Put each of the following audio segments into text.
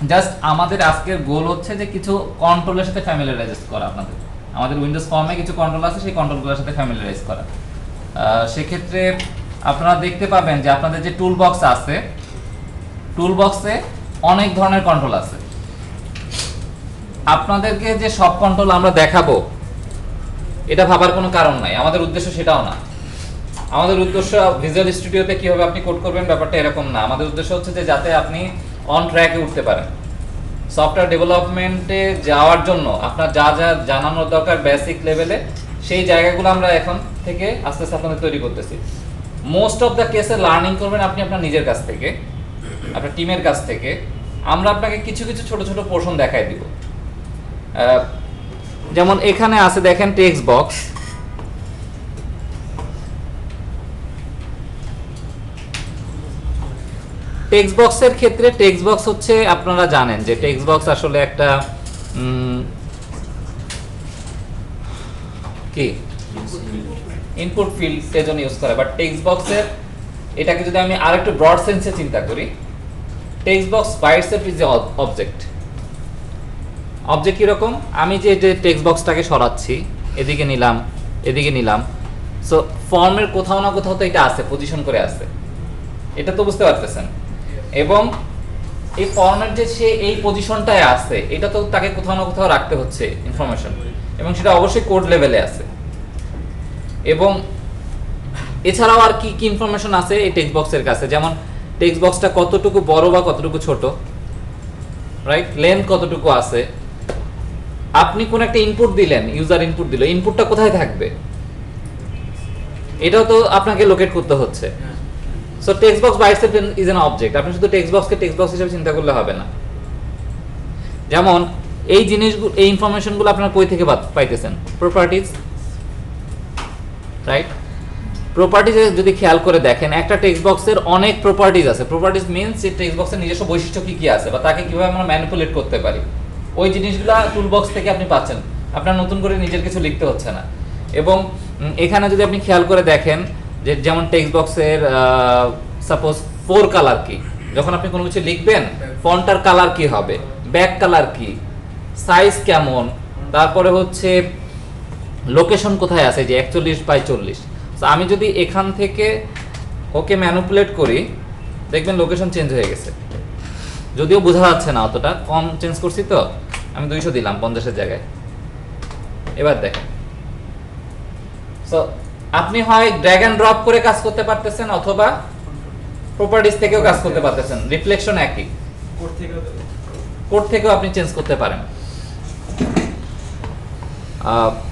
Just আমাদের আজকের গোল হচ্ছে যে কিছু কন্ট্রোলের সাথে ফ্যামিলিয়ারাইজ করা আপনাদের। আমাদের উইন্ডোজ ফর্মে কিছু কন্ট্রোল আছে, সেই কন্ট্রোলগুলোর সাথে ফ্যামিলিয়ারাইজ করা। সেক্ষেত্রে আপনারা দেখতে পাবেন যে আপনাদের যে টুল বক্স আছে, টুল বক্সে অনেক ধরনের কন্ট্রোল আছে। আপনাদেরকে যে সব কন্ট্রোল আমরা দেখাবো এটা ভাবার কোনো কারণ নাই, আমাদের উদ্দেশ্য সেটাও না। আমাদের উদ্দেশ্য ভিজুয়াল স্টুডিওতে কিভাবে আপনি কোড করবেন ব্যাপারটা এরকম না। আমাদের উদ্দেশ্য হচ্ছে যে যাতে আপনি অন ট্র্যাকে উঠতে পারেন। সফটওয়্যার ডেভেলপমেন্টে যাওয়ার জন্য আপনার যা যা জানানোর দরকার বেসিক লেভেলে, সেই জায়গাগুলো আমরা এখন থেকে আস্তে আস্তে আপনাদের তৈরি করতেছি। মোস্ট অফ দ্য কেসে লার্নিং করবেন আপনি আপনার নিজের কাছ থেকে, আপনার টিমের কাছ থেকে। আমরা আপনাকে কিছু কিছু ছোট ছোট পোর্শন দেখাই দিব। যেমন এখানে আছে দেখেন টেক্সট বক্স। টেক্সট বক্সের ক্ষেত্রে টেক্সট বক্স হচ্ছে, আপনারা জানেন যে টেক্সট বক্স আসলে একটা কি ইনপুট ফিল্ড সেজন্য ইউজ করে। বাট টেক্সট বক্সের এটাকে যদি আমি আরেকটু ব্রড সেন্সে চিন্তা করি, text box by itself is a object. Object কিরকম? আমি যে টেক্সট বক্সটাকে সরাচ্ছি, এদিকে নিলাম, এদিকে নিলাম, সো ফর্মের কোথাও না কোথাও তো এটা আছে, পজিশন করে আছে, এটা তো বুঝতে পারতেছেন। এবং এই ফর্মের যে সে এই পজিশনটায় আছে, এটা তো তাকে কোথাও না কোথাও রাখতে হচ্ছে ইনফরমেশন, এবং সেটা অবশ্যই কোড লেভেলে আছে। এবং এছাড়াও আর কি কি ইনফরমেশন আছে এই টেক্সট বক্সের কাছে, যেমন টেক্সট বক্সটা কতটুকু বড় বা কতটুকু ছোট, রাইট, লেন্থ কতটুকু আছে। আপনি কোন একটা ইনপুট দিলেন, ইউজার ইনপুট দিল, ইনপুটটা কোথায় থাকবে এটাও তো আপনাকে লোকেট করতে হচ্ছে। So text box by itself is an object. আপনি শুধু টেক্সট বক্সকে টেক্সট বক্স হিসেবে চিন্তা করলে হবে না। যেমন এই জিনিসগুলো, এই ইনফরমেশনগুলো আপনারা কই থেকে পাইতেছেন? Properties, right. প্রপার্টিজে যদি খেয়াল করে দেখেন, একটা টেক্সট বক্সের অনেক প্রপার্টিজ আছে। প্রপার্টিজ মিন্স যে টেক্সট বক্সের নিজস্ব বৈশিষ্ট্য কি কি আছে বা তাকে কিভাবে আমরা ম্যানিপুলেট করতে পারি, ওই জিনিসগুলো টুল বক্স থেকে আপনি পাচ্ছেন। আপনার নতুন করে নিজের কিছু লিখতে হচ্ছে না। এবং এখানে যদি আপনি খেয়াল করে দেখেন যে যেমন টেক্সট বক্সের সাপোজ 4 কালার কি, যখন আপনি কোনো কিছু লিখবেন ফন্টার কালার কি হবে, ব্যাক কালার কি, সাইজ কেমন, তারপরে হচ্ছে লোকেশন কোথায় আছে, যে 41/40। তো আমি যদি এখান থেকে ওকে ম্যানিপুলেট করি, দেখবেন লোকেশন চেঞ্জ হয়ে গেছে, যদিও বোঝা যাচ্ছে না, অতটা কম চেঞ্জ করছি তো। আমি 200 দিলাম 50-এর জায়গায়। এবার দেখেন, সো আপনি হয় ড্র্যাগ এন্ড ড্রপ করে কাজ করতে পারতেছেন, অথবা প্রপার্টিজ থেকেও কাজ করতে পারতেছেন। রিফ্লেকশন একই, কোড থেকেও আপনি চেঞ্জ করতে পারেন।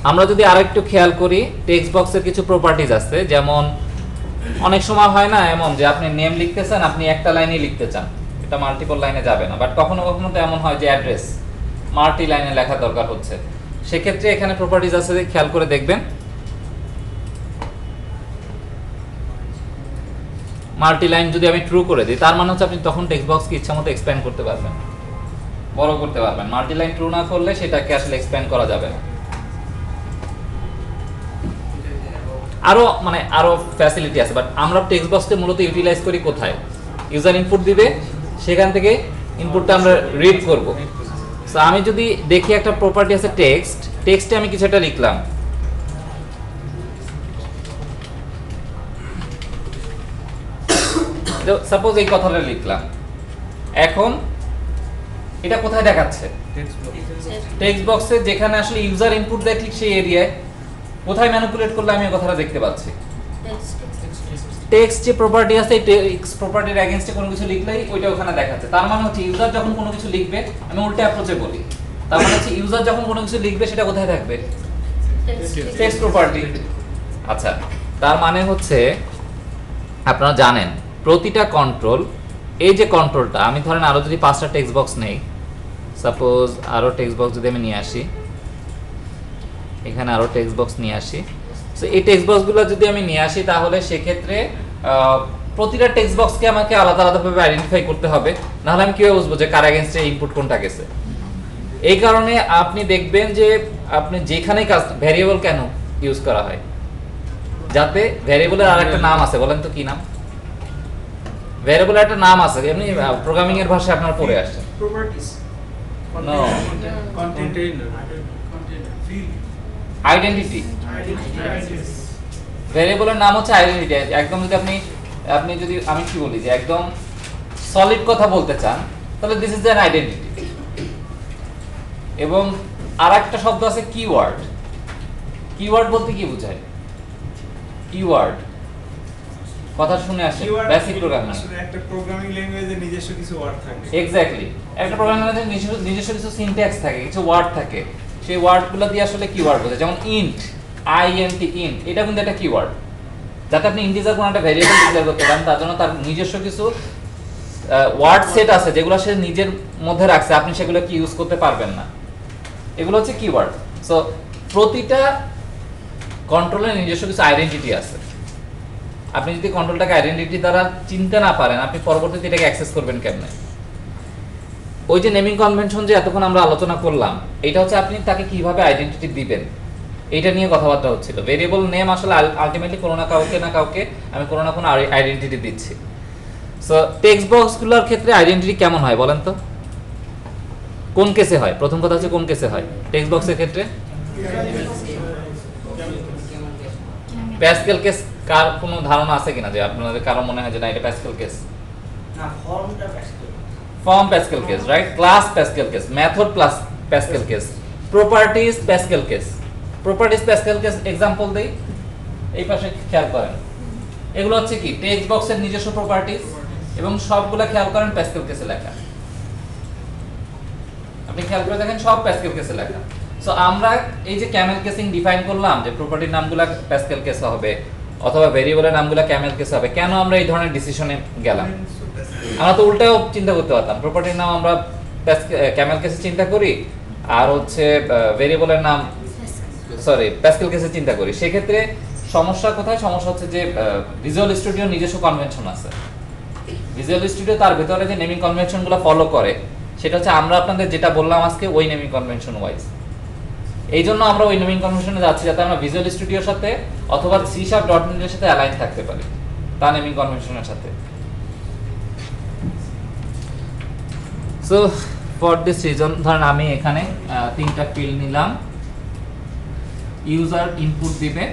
আমরা যদি আরেকটু খেয়াল করি, টেক্সট বক্সের কিছু প্রপার্টিজ আছে। যেমন অনেক সময় হয় না এমন যে আপনি নেম লিখতেছেন, আপনি একটা লাইনেই লিখতে চান, এটা মাল্টিপল লাইনে যাবে না। বাট কখনো কখনো তো এমন হয় যে অ্যাড্রেস মাল্টি লাইনে লেখা দরকার হচ্ছে, সেক্ষেত্রে এখানে প্রপার্টিজ আছে, খেয়াল করে দেখবেন। মাল্টি লাইন যদি আমি ট্রু করে দিই, তার মানে হচ্ছে আপনি তখন টেক্সট বক্সকে ইচ্ছা মতো এক্সপ্যান্ড করতে পারবেন, বড় করতে পারবেন। মাল্টি লাইন ট্রু না করলে সেটাকে আসলে এক্সপ্যান্ড করা যাবে না। আরো ফ্যাসিলিটি আছে, বাট আমরা টেক্সট বক্সকে মূলত ইউটিলাইজ করি কোথায়? ইউজার ইনপুট দিবে, সেখান থেকে ইনপুটটা আমরা রিড করব। সো আমি যদি দেখি একটা প্রপার্টি আছে টেক্সট, টেক্সটে আমি কিছু একটা লিখলাম, সাপোজ এই কথাটা লিখলাম, এখন এটা কোথায় দেখাচ্ছে? টেক্সট বক্সে, যেখানে আসলে ইউজার ইনপুট দেয় ঠিক সেই এরিয়ায়। কোথায় ম্যানিপুলেট করলে আমি এই কথাটা দেখতে পাচ্ছি? টেক্সট যে প্রপার্টি আছে, এই টেক্সট প্রপার্টির এগেইনস্টে কোনো কিছু লিখলেই ওইটা ওখানে দেখাচ্ছে। তার মানে হচ্ছে ইউজার যখন কোনো কিছু লিখবে, আমি উল্টা অ্যাপ্রোচে বলি, তার মানে হচ্ছে ইউজার যখন কোনো কিছু লিখবে সেটা কোথায় থাকবে? Text property. আচ্ছা, তার মানে হচ্ছে আপনারা জানেন প্রতিটা কন্ট্রোল, এই যে কন্ট্রোলটা, আমি ধরেন আরো যদি 5টা টেক্সট বক্স নেই, সাপোজ আরো টেক্সট বক্স যদি আমি নিয়ে আসি, এখানে আরো টেক্সট বক্স নিয়ে আসি, সো এই টেক্সট বক্সগুলো যদি আমি নিয়ে আসি, তাহলে সেক্ষেত্রে প্রতিটা টেক্সট বক্সকে আমাকে আলাদা আলাদাভাবে আইডেন্টিফাই করতে হবে, নাহলে আমি কিভাবে বুঝবো যে কার এগেইনস্টে ইনপুট কোনটা গেছে? এই কারণে আপনি দেখবেন যে আপনি যেখানে কাজ, ভ্যারিয়েবল কেন ইউজ করা হয়? যাতে ভ্যারিয়েবলের আরেকটা নাম আছে, বলেন তো কি নাম? ভ্যারিয়েবলের একটা নাম আছে, এমনি প্রোগ্রামিং এর ভাষায় আপনারা পড়ে আসছেন। properties. No. Container. Field. Identity. Identities. ভেরিয়েবলের নাম হচ্ছে আইডেন্টিটি। একদম যদি আপনি যদি আমি কি বলি যে একদম সলিড কথা বলতে চান তাহলে দিস ইজ অ্যান আইডেন্টিটি। এবং আরেকটা শব্দ আছে কিওয়ার্ড। কিওয়ার্ড বলতে কি বোঝায়? কিওয়ার্ড কথা শুনে আসে Keyword বেসিক প্রোগ্রামিং। আসলে একটা প্রোগ্রামিং ল্যাঙ্গুয়েজে নিজস্ব কিছু ওয়ার্ড থাকে। এক্স্যাক্টলি, একটা প্রোগ্রামিং ল্যাঙ্গুয়েজে নিজস্ব কিছু সিনট্যাক্স থাকে, কিছু ওয়ার্ড থাকে, সেই ওয়ার্ডগুলো দিয়ে আসলে কিওয়ার্ড বোঝায়। যেমন ইন্ট, INT, ইন্ট, এটা কিন্তু একটা কিওয়ার্ড। যাতে আপনি ইন্টিজার কোনো একটা ভ্যারিয়েবল ডিক্লেয়ার করতে পারেন, তার জন্য তার নিজস্ব কিছু ওয়ার্ড সেট আছে যেগুলো সে নিজের মধ্যে রাখছে, আপনি সেগুলো কি ইউজ করতে পারবেন না। এগুলো হচ্ছে কিওয়ার্ড। সো প্রতিটা কন্ট্রোলের নিজস্ব কিছু আইডেন্টিটি আছে। আপনি যদি কন্ট্রোলটাকে আইডেন্টিটি দ্বারা চিনতে না পারেন, আপনি পরবর্তীতে এটাকে অ্যাক্সেস করবেন কেমনে? ওই যে নেমিং কনভেনশন যে এতক্ষণ আমরা আলোচনা করলাম, এটা হচ্ছে আপনি তাকে কিভাবে আইডেন্টিটি দিবেন, এটা নিয়ে কথাবার্তা হচ্ছিল। ভেরিয়েবল নেম আসলে আলটিমেটলি কোনো না কাউকে আমি কোনো না কোনো আইডেন্টিটি দিচ্ছি। সো টেক্সট বক্সগুলোর ক্ষেত্রে আইডেন্টিটি কেমন হয় বলেন তো? কোন কেসে হয়? প্রথম কথা হচ্ছে কোন কেসে হয় টেক্সট বক্সের ক্ষেত্রে? প্যাসকেল কেস কার কোনো ধারণা আছে কিনা, যে আপনাদের কারো মনে হয় যে না এটা প্যাসকেল কেস? না, ফর্মটা Pascal. Form Pascal case, right? Class Pascal case, method plus Pascal case, properties Pascal case. Properties Pascal case example দেই, এই পাশে খেয়াল করেন। এগুলো হচ্ছে কি টেক্সট বক্সের নিজস্ব প্রপার্টিজ, এবং সবগুলা খেয়াল করেন প্যাসকেল কেসে লেখা। আপনি খেয়াল করে দেখেন সব প্যাসকেল কেসে লেখা। সো আমরা এই যে ক্যামেল কেসিং ডিফাইন করলাম যে প্রপার্টির নামগুলো প্যাসকেল কেস হবে অথবা ভেরিয়েবলের নামগুলো ক্যামেল কেস হবে, কেন আমরা এই ধরনের ডিসিশনে গেলাম? আমরা তো উল্টাও চিন্তা করতে পারতাম, প্রপার্টির নাম আমরা ক্যামেল কেসে চিন্তা করি আর হচ্ছে ভেরিয়েবলের নাম প্যাসকেল কেসে চিন্তা করি। সেক্ষেত্রে সমস্যা কোথায়? সমস্যা হচ্ছে যে ভিজুয়াল স্টুডিওর নিজস্ব কনভেনশন আছে। ভিজুয়াল স্টুডিও তার ভেতরে যে নেমিং কনভেনশনগুলো ফলো করে, সেটা হচ্ছে আমরা আপনাদের যেটা বললাম আজকে ওই নেমিং কনভেনশন ওয়াইজ। এই জন্য আমরা ওই নেমিং কনভেনশনে যাচ্ছি যাতে আমরা ভিজুয়াল স্টুডিওর সাথে অথবা C#.NET এর সাথে অ্যালাইন থাকতে পারি তার নেমিং কনভেনশনের সাথে। সো ফর দিস রিজন ধরেন আমি এখানে তিনটা ফিল্ড নিলাম, ইউজার ইনপুট দিবে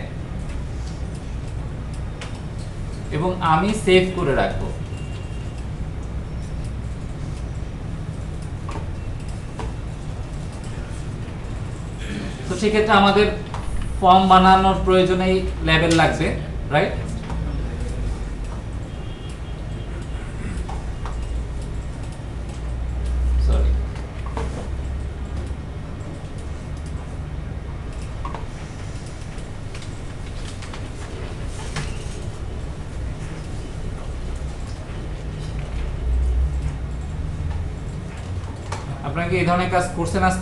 এবং আমি সেভ করে রাখবো। তো সেক্ষেত্রে আমাদের ফর্ম বানানোর প্রয়োজনেই লেবেল লাগবে, রাইট? সরি, আপনারা কি এই ধরনের কাজ করছেন আজকে?